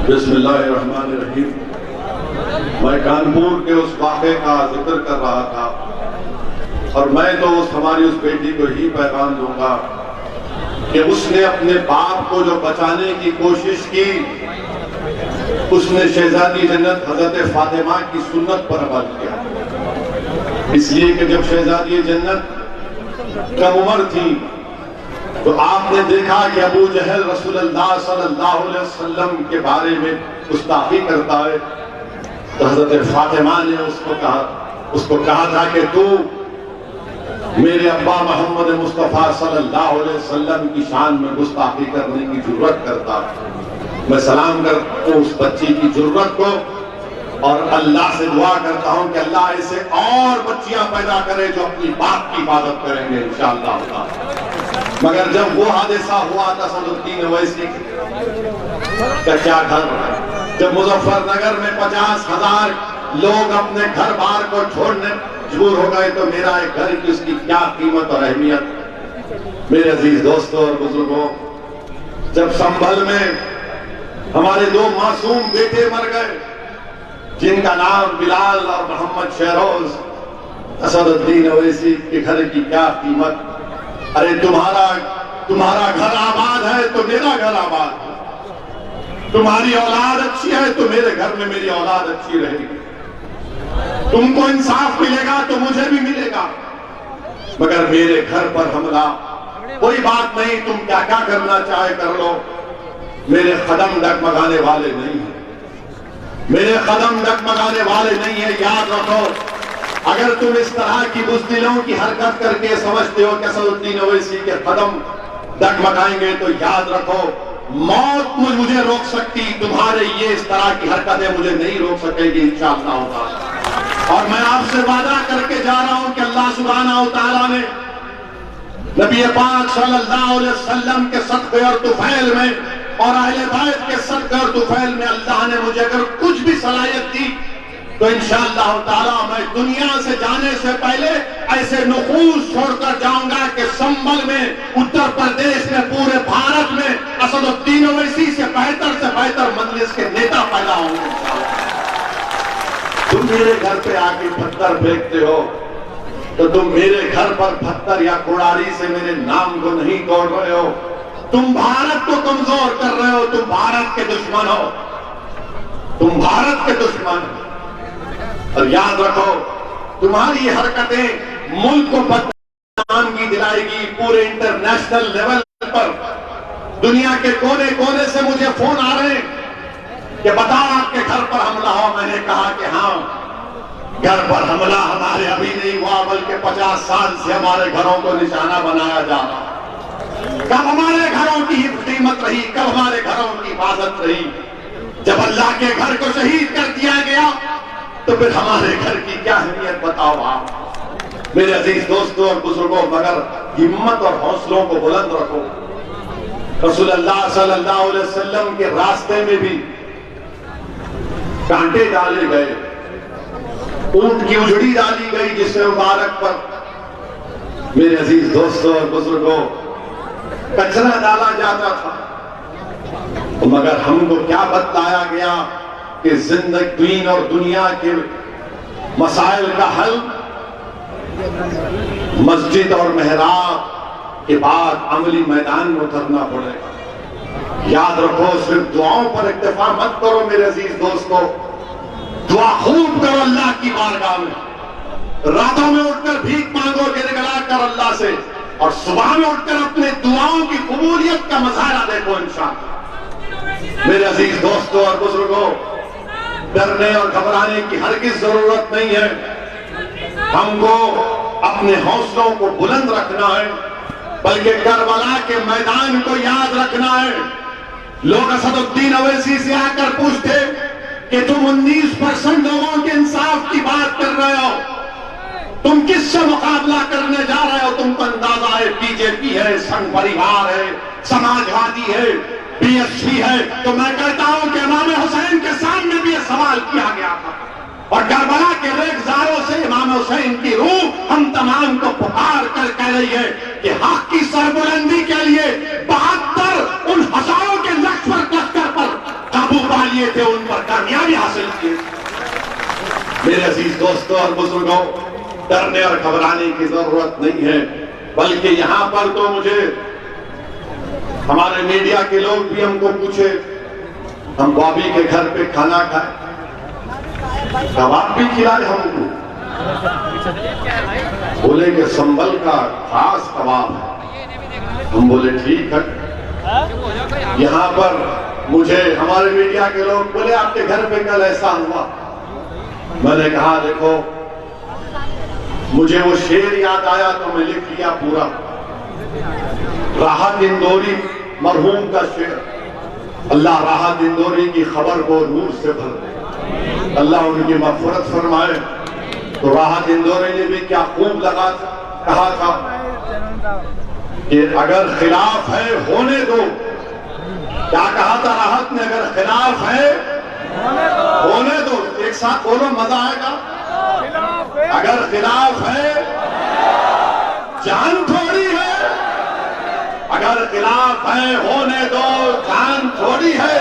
बिस्मिल्लाहिर्रहमानिर्रहीम। मैं कानपुर के उस वाक़े का जिक्र कर रहा था और मैं तो हमारी उस बेटी को ही पैगाम दूंगा कि उसने अपने बाप को जो बचाने की कोशिश की, उसने शहजादी जन्नत हजरत फातिमा की सुन्नत पर अमल किया। इसलिए कि जब शहजादी जन्नत कम उम्र थी तो आपने देखा कि अबू जहल रसूलुल्लाह सल्लल्लाहु अलैहि वसल्लम के बारे में गुस्ताखी करता है, तो हजरत फातिमा ने उसको कहा था कि तू मेरे अब्बा मोहम्मद मुस्तफ़ा सल्लल्लाहु अलैहि वसल्लम की शान में गुस्ताखी करने की जुर्रत करता। मैं सलाम करता हूँ उस बच्ची की जुर्रत को और अल्लाह से दुआ करता हूँ कि अल्लाह ऐसे और बच्चियां पैदा करे जो अपनी बाप की इबादत करेंगे इंशाअल्लाह। मगर जब वो हादसा हुआ था असदुद्दीन ओवैसी का क्या घर, जब मुजफ्फरनगर में 50,000 लोग अपने घर बार को छोड़ने मजबूर हो गए, तो मेरा एक घर की उसकी क्या कीमत और अहमियत। मेरे अजीज दोस्तों और बुजुर्गों, जब संभल में हमारे 2 मासूम बेटे मर गए जिनका नाम बिलाल और मोहम्मद शहरोज, असदुद्दीन ओवैसी के घर की क्या कीमत। अरे तुम्हारा घर आबाद है तो मेरा घर आबाद है, तुम्हारी औलाद अच्छी है तो मेरे घर में मेरी औलाद अच्छी रहेगी, तुमको इंसाफ मिलेगा तो मुझे भी मिलेगा। मगर मेरे घर पर हमला, कोई बात नहीं, तुम क्या क्या करना चाहे कर लो, मेरे कदम डगमगाने वाले नहीं है, मेरे कदम डगमगाने वाले नहीं है। याद रखो, अगर तुम इस तरह की बुज़दिलों की हरकत करके समझते हो कि असदुद्दीन ओवैसी के कदम डगमगाएंगे, तो याद रखो मौत मुझे रोक सकती, तुम्हारे ये इस तरह की हरकतें मुझे नहीं रोक सकेगी इंशाअल्लाह। और मैं आपसे वादा करके जा रहा हूं कि अल्लाह सुब्हानहू व तआला ने नबी पाक सल्लल्लाहु अलैहि वसल्लम के सदक़े और तुफैल में और अहले बैत के सदक़े और तुफैल में अल्लाह ने मुझे अगर कुछ भी सलाहियत दी तो इंशाअल्लाह ताला मैं दुनिया से जाने से पहले ऐसे नुफूस छोड़कर जाऊंगा कि संभल में, उत्तर प्रदेश में, पूरे भारत में असदुद्दीन ओवैसी से बेहतर मजलिस के नेता पैदा होंगे। तुम मेरे घर पे आके पत्थर फेंकते हो तो तुम मेरे घर पर पत्थर या कुड़ारी से मेरे नाम को नहीं तोड़ रहे हो, तुम भारत को कमजोर कर रहे हो, तुम भारत के दुश्मन हो, तुम भारत के दुश्मन हो। और याद रखो, तुम्हारी हरकतें मुल्क को बदनामी दिलाएगी। पूरे इंटरनेशनल लेवल पर दुनिया के कोने कोने से मुझे फोन आ रहे हैं कि बताओ आपके घर पर हमला हो। मैंने कहा कि हाँ, घर पर हमला हमारे अभी नहीं हुआ, बल्कि 50 साल से हमारे घरों को निशाना बनाया जा रहा। कब हमारे घरों की कीमत रही, कब हमारे घरों की हिफाजत रही? जब अल्लाह के घर को शहीद कर दिया गया तो फिर हमारे घर की क्या अहमियत बताओ आप। मेरे अजीज दोस्तों और बुजुर्गों, मगर हिम्मत और हौसलों को बुलंद रखो। रसूलुल्लाह सल्लल्लाहु अलैहि वसल्लम के रास्ते में भी कांटे डाले गए, ऊंट की उजड़ी डाली गई जिसमें मुबारक पर मेरे अजीज दोस्तों और बुजुर्गों कचरा डाला जाता था। मगर हमको क्या बतलाया गया कि जिंदगी, दीन और दुनिया के मसाइल का हल मस्जिद और मेहराब के बाद अमली मैदान में उतरना पड़ेगा। याद रखो, सिर्फ दुआओं पर इक्तफा मत करो मेरे अजीज दोस्तों, दुआ खूब करो अल्लाह की बारगाह में। रातों में उठकर भीख मांगो गिड़गिड़ा कर अल्लाह से, और सुबह में उठकर अपने दुआओं की कबूलियत का मज़ारा देखो इंशाअल्लाह। मेरे अजीज दोस्तों और बुजुर्गों, डरने और घबराने की हरगिज़ जरूरत नहीं है। हमको अपने हौसलों को बुलंद रखना है, बल्कि करबला के मैदान को याद रखना है। लोग असदुद्दीन ओवैसी से आकर पूछते कि तुम 19% लोगों के इंसाफ की बात कर रहे हो, तुम किससे मुकाबला करने जा रहे हो? तुमको अंदाजा है बीजेपी है, संघ परिवार है, समाजवादी है, बीएसपी है। तो मैं कहता हूं कि इमाम हुसैन के सामने भी यह सवाल किया गया था, और करबला के रेखजारों से इमाम हुसैन की रूह हम तमाम को पुकार कर कह रही है कि हक की सरबुलंदी के लिए 72 उन हजारों के लश्कर पर काबू पा लिया। किए थे उन पर कामयाबी हासिल की। मेरे अजीज दोस्तों और बुजुर्गों, डरने और घबराने की जरूरत नहीं है, बल्कि यहां पर तो मुझे हमारे मीडिया के लोग भी हमको पूछे, हम बॉबी के घर पे खाना खाए, कबाब भी खिलाए हमको, बोले कि संभल का खास कबाब है। हम बोले ठीक है। यहां पर मुझे हमारे मीडिया के लोग बोले आपके घर पे कल ऐसा हुआ। मैंने कहा देखो, मुझे वो शेर याद आया तो मैं लिख लिया पूरा। राहत इंदौरी मरहूम का शेर, अल्लाह राहत इंदौरी की खबर को नूर से भर दे, अल्लाह उनकी मग़फ़िरत फरमाए। तो राहत इंदौरी ने भी क्या खूब कहा था कि अगर खिलाफ है होने दो। क्या कहा था राहत ने? अगर खिलाफ है होने दो। एक साथ बोलो, मजा आएगा। अगर खिलाफ है जान थोड़ी है, अगर खिलाफ है होने दो, जान थोड़ी है।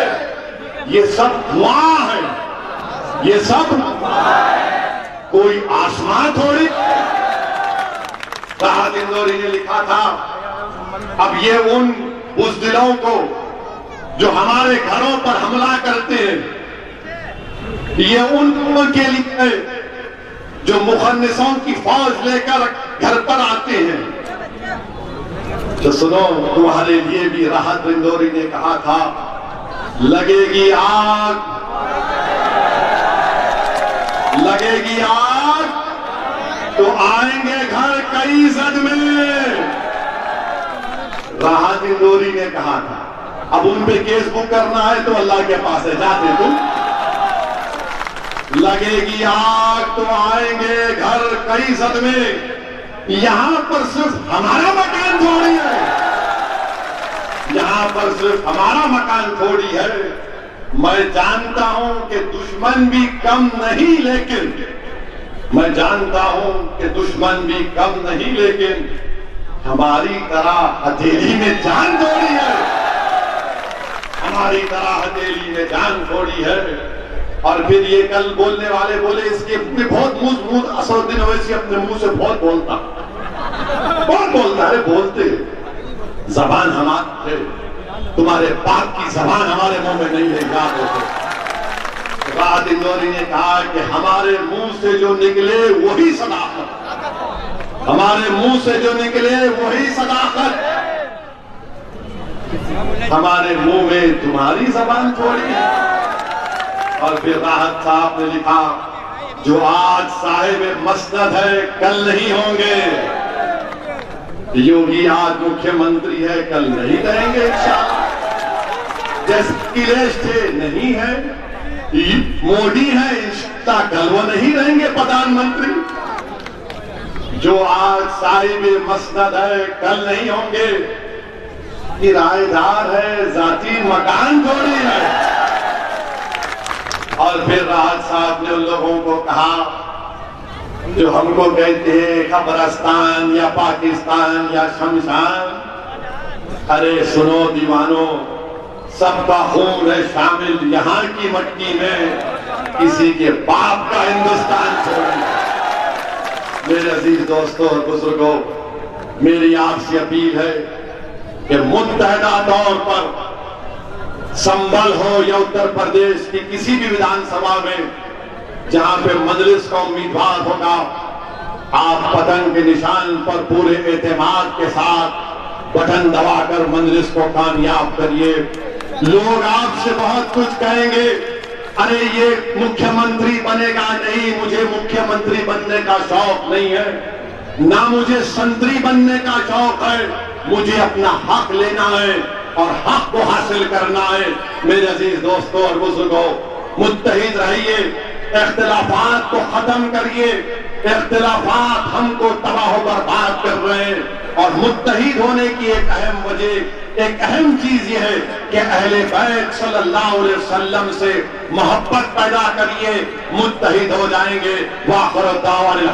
ये सब दुआ है, ये सब कोई आसमान थोड़ी। राहत इंदौरी ने लिखा था, अब ये उन बुज़दिलों को जो हमारे घरों पर हमला करते हैं, ये उनके लिए जो मुखन्निसों की फौज लेकर घर पर आते हैं। तो सुनो, तुम्हारे लिए भी राहत इंदौरी ने कहा था, लगेगी आग, लगेगी आग तो आएंगे घर कई जद में। राहत इंदौरी ने कहा था। अब उन पे केस बुक करना है तो अल्लाह के पास है, जाते तुम। लगेगी आग तो आएंगे घर कई जद में। यहां पर सिर्फ हमारा मकान थोड़ी है, यहां पर सिर्फ हमारा मकान थोड़ी है। मैं जानता हूं कि दुश्मन भी कम नहीं, लेकिन मैं जानता हूं कि दुश्मन भी कम नहीं, लेकिन हमारी तरह हथेली में जान थोड़ी है, हमारी तरह हथेली में जान थोड़ी है। और फिर ये कल बोलने वाले बोले, इसके बहुत मुंह असरुद्दीन ओवैसी अपने मुंह से बहुत बोलता है, बोलते जबान हमारे, तुम्हारे बाप की जबान हमारे मुंह में नहीं है, याद होते। राहत इंदौरी ने कहा कि हमारे मुंह से जो निकले वही सदाकत, हमारे मुंह से जो निकले वही सदाकत। हमारे मुंह में तुम्हारी जबान थोड़ी है। और फिर राहत साहब ने लिखा, जो आज साहिब मसनद है कल नहीं होंगे। योगी आज मुख्यमंत्री है कल नहीं रहेंगे इंशाअल्लाह। जैसे अखिलेश थे नहीं है, मोदी है इंशाअल्लाह कल वो नहीं रहेंगे प्रधानमंत्री। जो आज साहिब मसनद है कल नहीं होंगे। किराएदार है, जाती मकान थोड़ी है। और फिर राहत साहब ने उन लोगों को कहा जो हमको कहते हैं खबरस्तान या पाकिस्तान या शमशान, अरे सुनो दीवानों, सबका खून है शामिल यहां की मट्टी में, किसी के बाप का हिंदुस्तान छोड़ी। मेरे अजीज दोस्तों और बुजुर्गों, मेरी आपसे अपील है कि मुत्तहदा तौर पर संभल हो या उत्तर प्रदेश की किसी भी विधानसभा में जहां पे मजलिस का उम्मीदवार होगा, आप पतंग के निशान पर पूरे एतमाद के साथ बटन दबाकर मजलिस को कामयाब करिए। लोग आपसे बहुत कुछ कहेंगे, अरे ये मुख्यमंत्री बनेगा नहीं, मुझे मुख्यमंत्री बनने का शौक नहीं है, ना मुझे संतरी बनने का शौक है, मुझे अपना हक लेना है और हक को हासिल करना है। मेरे अजीज दोस्तों और बुजुर्गों, मुत्तहिद रहिए, इख्तिलाफात को खत्म करिए। इख्तिलाफात हमको तबाह बर्बाद कर रहे हैं। और मुत्तहिद होने की एक अहम वजह, एक अहम चीज यह है कि अहले बैत सल्लल्लाहु अलैहि वसल्लम से मोहब्बत पैदा करिए, मुत्तहिद हो जाएंगे। वाखिर दावाना।